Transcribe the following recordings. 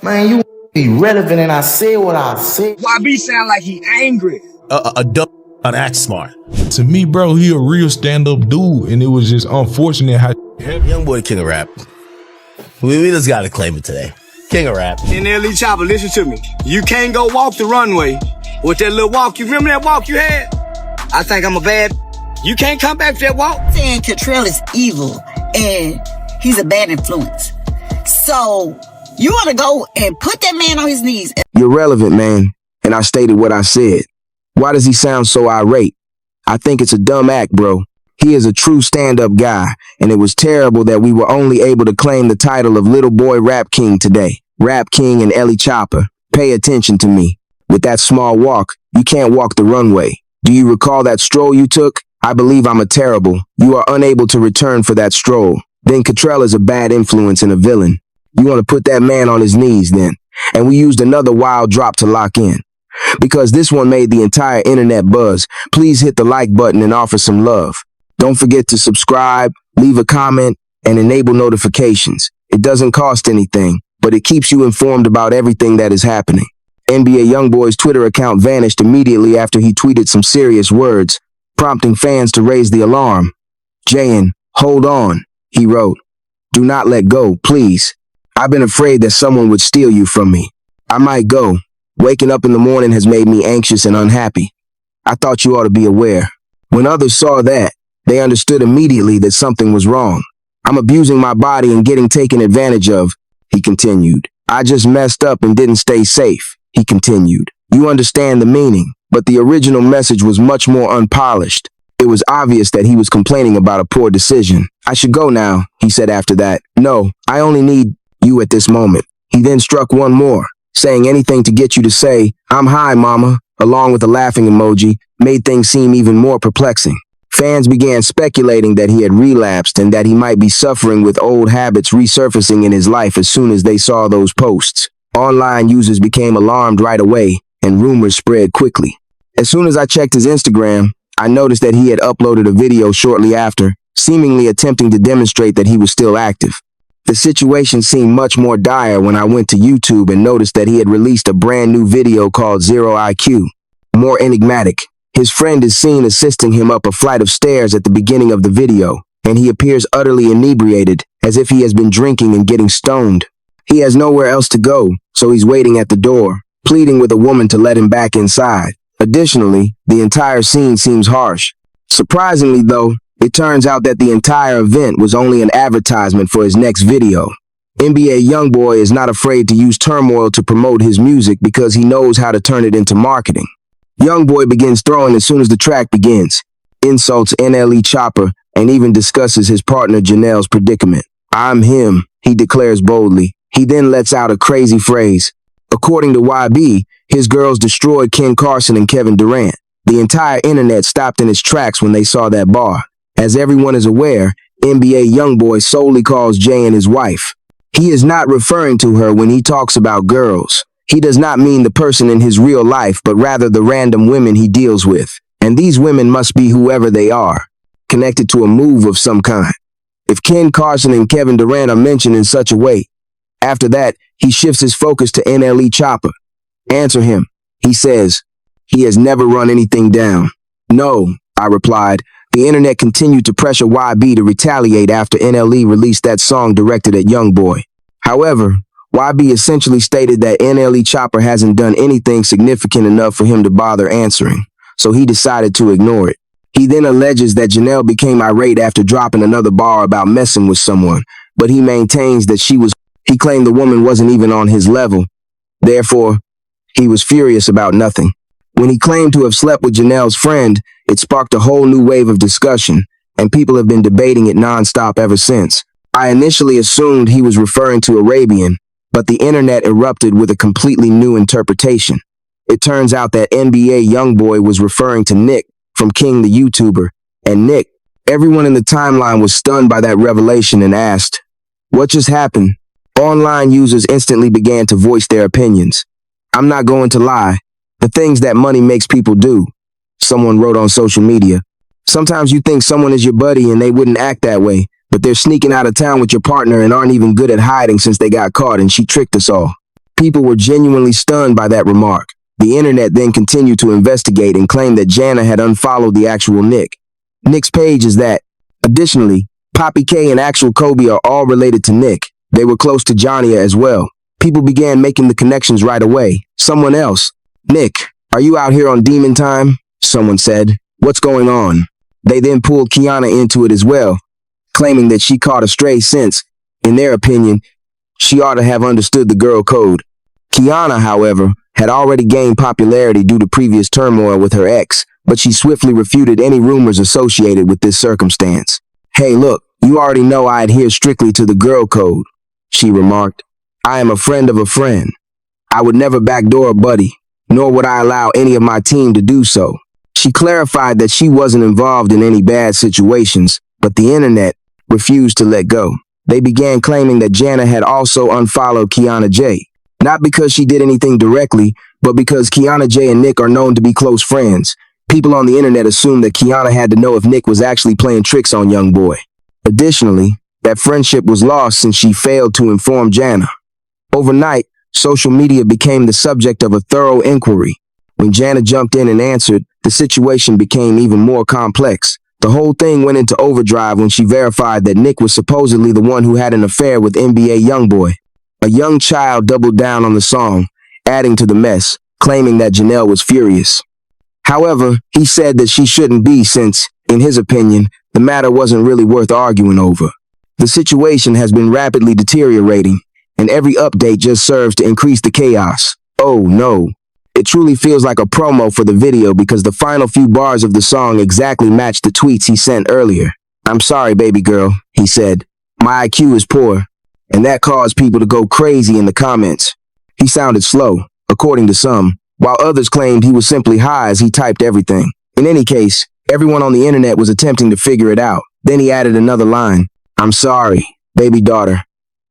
Man, you irrelevant and I said what I said. YB sound like he angry. A dumb, an act smart. To me, bro, he a real stand-up dude, and it was just unfortunate how YoungBoy, king of rap. We just gotta claim it today. King of rap. NLE Choppa, listen to me. You can't go walk the runway with that little walk. You remember that walk you had? I think I'm a bad. You can't come back to that walk. Saying Cottrell is evil and he's a bad influence. So you want to go and put that man on his knees. You're relevant, man, and I stated what I said. Why does he sound so irate? I think it's a dumb act, bro. He is a true stand-up guy, and it was terrible that we were only able to claim the title of Little Boy Rap King today. Rap King and NLE Choppa, pay attention to me. With that small walk, you can't walk the runway. Do you recall that stroll you took? I believe I'm a terrible. You are unable to return for that stroll. Then Cottrell is a bad influence and a villain. You want to put that man on his knees then. And we used another wild drop to lock in. Because this one made the entire internet buzz, please hit the like button and offer some love. Don't forget to subscribe, leave a comment, and enable notifications. It doesn't cost anything, but it keeps you informed about everything that is happening. NBA YoungBoy's Twitter account vanished immediately after he tweeted some serious words, prompting fans to raise the alarm. Jayan, hold on, he wrote. Do not let go, please. I've been afraid that someone would steal you from me. I might go. Waking up in the morning has made me anxious and unhappy. I thought you ought to be aware. When others saw that, they understood immediately that something was wrong. I'm abusing my body and getting taken advantage of, he continued. I just messed up and didn't stay safe, he continued. You understand the meaning, but the original message was much more unpolished. It was obvious that he was complaining about a poor decision. I should go now, he said after that. No, I only need you at this moment. He then struck one more, saying anything to get you to say, I'm high, mama, along with a laughing emoji, made things seem even more perplexing. Fans began speculating that he had relapsed and that he might be suffering with old habits resurfacing in his life as soon as they saw those posts. Online users became alarmed right away, and rumors spread quickly. As soon as I checked his Instagram, I noticed that he had uploaded a video shortly after, seemingly attempting to demonstrate that he was still active. The situation seemed much more dire when I went to YouTube and noticed that he had released a brand new video called Zero IQ. More enigmatic. His friend is seen assisting him up a flight of stairs at the beginning of the video, and he appears utterly inebriated, as if he has been drinking and getting stoned. He has nowhere else to go, so he's waiting at the door, pleading with a woman to let him back inside. Additionally, the entire scene seems harsh. Surprisingly, though, it turns out that the entire event was only an advertisement for his next video. NBA YoungBoy is not afraid to use turmoil to promote his music because he knows how to turn it into marketing. YoungBoy begins throwing as soon as the track begins, insults NLE Choppa, and even discusses his partner Janelle's predicament. I'm him, he declares boldly. He then lets out a crazy phrase. According to YB, his girls destroyed Ken Carson and Kevin Durant. The entire internet stopped in its tracks when they saw that bar. As everyone is aware, NBA YoungBoy solely calls Jayan his wife. He is not referring to her when he talks about girls. He does not mean the person in his real life, but rather the random women he deals with. And these women must be whoever they are, connected to a move of some kind. If Ken Carson and Kevin Durant are mentioned in such a way, after that, he shifts his focus to NLE Choppa. Answer him. He says, he has never run anything down. No, I replied. The internet continued to pressure YB to retaliate after NLE released that song directed at YoungBoy. However, YB essentially stated that NLE Choppa hasn't done anything significant enough for him to bother answering, so he decided to ignore it. He then alleges that Janelle became irate after dropping another bar about messing with someone, but he maintains that he claimed the woman wasn't even on his level. Therefore, he was furious about nothing. When he claimed to have slept with Janelle's friend, it sparked a whole new wave of discussion, and people have been debating it nonstop ever since. I initially assumed he was referring to Arabian, but the internet erupted with a completely new interpretation. It turns out that NBA YoungBoy was referring to Nick from King the YouTuber, and Nick, everyone in the timeline was stunned by that revelation and asked, what just happened? Online users instantly began to voice their opinions. I'm not going to lie. The things that money makes people do, someone wrote on social media. Sometimes you think someone is your buddy and they wouldn't act that way, but they're sneaking out of town with your partner and aren't even good at hiding since they got caught and she tricked us all. People were genuinely stunned by that remark. The internet then continued to investigate and claimed that Jana had unfollowed the actual Nick. Nick's page is that. Additionally, Poppy K and actual Kobe are all related to Nick. They were close to Johnny as well. People began making the connections right away. Someone else. Nick, are you out here on demon time? Someone said. What's going on? They then pulled Kiana into it as well, claiming that she caught a stray since, in their opinion, she ought to have understood the girl code. Kiana, however, had already gained popularity due to previous turmoil with her ex, but she swiftly refuted any rumors associated with this circumstance. Hey, look, you already know I adhere strictly to the girl code, she remarked. I am a friend of a friend. I would never backdoor a buddy, nor would I allow any of my team to do so. She clarified that she wasn't involved in any bad situations, but the internet refused to let go. They began claiming that Jana had also unfollowed Kiana J. Not because she did anything directly, but because Kiana J and Nick are known to be close friends. People on the internet assumed that Kiana had to know if Nick was actually playing tricks on YoungBoy. Additionally, that friendship was lost since she failed to inform Jana. Overnight, social media became the subject of a thorough inquiry. When Jana jumped in and answered, the situation became even more complex. The whole thing went into overdrive when she verified that Nick was supposedly the one who had an affair with NBA YoungBoy. A young child doubled down on the song, adding to the mess, claiming that Janelle was furious. However, he said that she shouldn't be since, in his opinion, the matter wasn't really worth arguing over. The situation has been rapidly deteriorating, and every update just serves to increase the chaos. Oh no. It truly feels like a promo for the video because the final few bars of the song exactly matched the tweets he sent earlier. I'm sorry, baby girl, he said. My IQ is poor, and that caused people to go crazy in the comments. He sounded slow, according to some, while others claimed he was simply high as he typed everything. In any case, everyone on the internet was attempting to figure it out. Then he added another line. I'm sorry, baby daughter.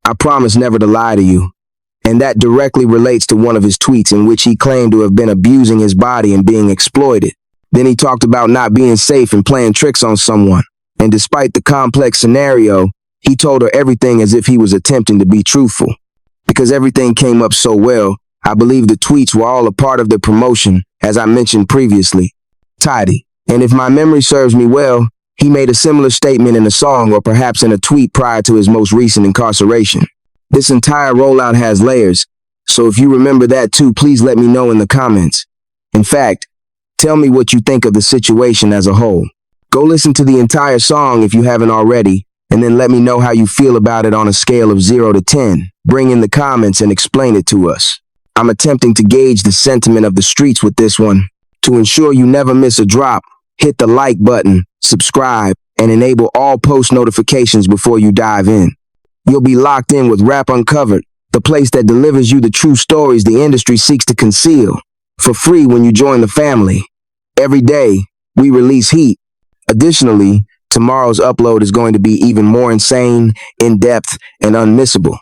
I promise never to lie to you. And that directly relates to one of his tweets in which he claimed to have been abusing his body and being exploited. Then he talked about not being safe and playing tricks on someone. And despite the complex scenario, he told her everything as if he was attempting to be truthful. Because everything came up so well, I believe the tweets were all a part of the promotion, as I mentioned previously. Tidy. And if my memory serves me well, he made a similar statement in a song or perhaps in a tweet prior to his most recent incarceration. This entire rollout has layers, so if you remember that too, please let me know in the comments. In fact, tell me what you think of the situation as a whole. Go listen to the entire song if you haven't already, and then let me know how you feel about it on a scale of 0 to 10. Bring in the comments and explain it to us. I'm attempting to gauge the sentiment of the streets with this one. To ensure you never miss a drop, hit the like button, subscribe, and enable all post notifications before you dive in. You'll be locked in with Rap Uncovered, the place that delivers you the true stories the industry seeks to conceal, for free when you join the family. Every day, we release heat. Additionally, tomorrow's upload is going to be even more insane, in-depth, and unmissable.